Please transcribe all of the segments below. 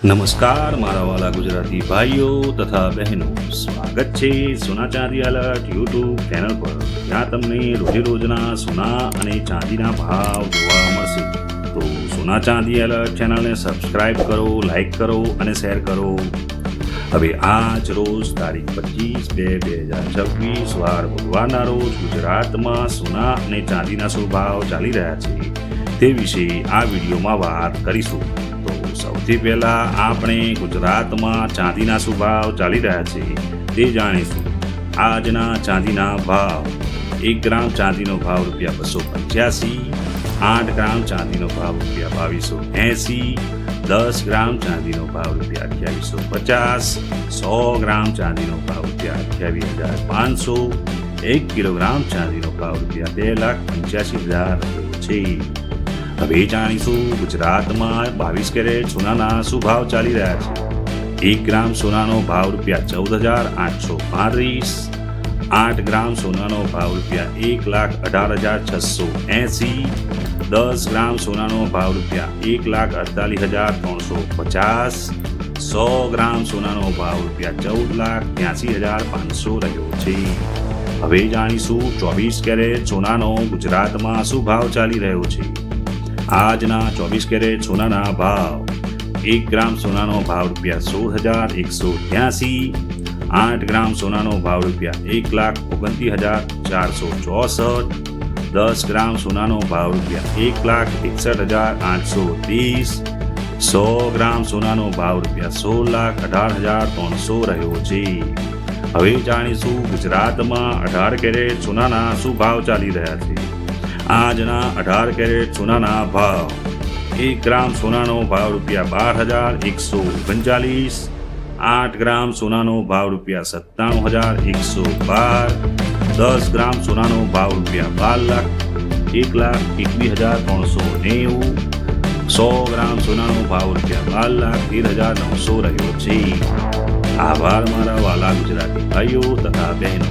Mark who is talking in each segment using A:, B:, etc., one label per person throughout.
A: નમસ્કાર મારા વાલા ગુજરાતી ભાઈઓ તથા બહેનો, સ્વાગત છે સોના ચાંદી એલર્ટ યુટ્યુબ ચેનલ પર, જ્યાં તમને રોજે રોજના સોના અને ચાંદીના ભાવ જોવા મળશે. તો સોના ચાંદી એલર્ટ ચેનલને સબસ્ક્રાઇબ કરો, લાઈક કરો અને શેર કરો. હવે આજ રોજ તારીખ 25/2/2026 વાર બુધવારના રોજ ગુજરાતમાં સોના અને ચાંદીના શું ભાવ ચાલી રહ્યા છે તે વિશે આ વિડીયોમાં વાત કરીશું. સૌથી પહેલા આપણે ગુજરાતમાં ચાંદીના શું ભાવ ચાલી રહ્યા છે તે જાણીશું. આજના ચાંદીના ભાવ: 1 ગ્રામ ચાંદીનો ભાવ ₹285, 8 ગ્રામ ચાંદીનો ભાવ ₹2280, 10 ગ્રામ ચાંદીનો ભાવ ₹2850, 100 ગ્રામ ચાંદીનો ભાવ ₹28,500, 1 કિલોગ્રામ ચાંદીનો ભાવ ₹2,85,000 છે. હવે જાણીશું ગુજરાતમાં 22 કેરેટ સોનાના શું ભાવ ચાલી રહ્યા છે. 1 ગ્રામ સોનાનો ભાવ ₹14,835, 8 ગ્રામ સોનાનો ભાવ ₹1,18,680, 10 ગ્રામ સોનાનો ભાવ ₹1,48,350, 100 ગ્રામ સોનાનો ભાવ ₹14,83,500 રહ્યો છે. હવે જાણીશું 24 કેરેટ સોનાનો ગુજરાતમાં શું ભાવ ચાલી રહ્યો છે. આજના 24 કેરેટ સોનાના ભાવ: 1 ગ્રામ સોનાનો ભાવ ₹16,183, 8 ગ્રામ સોનાનો ભાવ ₹1,29,464, 10 ગ્રામ સોનાનો ભાવ ₹1,61,830, 100 ગ્રામ સોનાનો ભાવ ₹16,18,300 રહ્યો છે. હવે જાણીશું ગુજરાતમાં 18 કેરેટ સોનાના શું ભાવ ચાલી રહ્યા છે. આજના 18 કેરેટ સોનાના ભાવ: 1 ગ્રામ સોનાનો ભાવ ₹12,139, 8 ગ્રામ સોનાનો ભાવ ₹97,112, 10 ગ્રામ સોનાનો ભાવ ₹12,01,21,390, 100 ગ્રામ સોનાનો ભાવ ₹12,13,900 રહ્યો છે. આભાર મારા વાલા ગુજરાતી ભાઈઓ તથા બહેનો.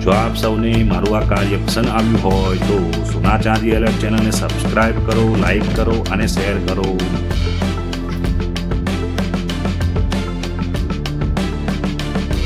A: જો આપ સૌને મારું આ કાર્ય પસંદ આવ્યું હોય તો સોના ચાંદી એલર્ટ ચેનલને સબસ્ક્રાઇબ કરો, લાઈક કરો અને શેર કરો.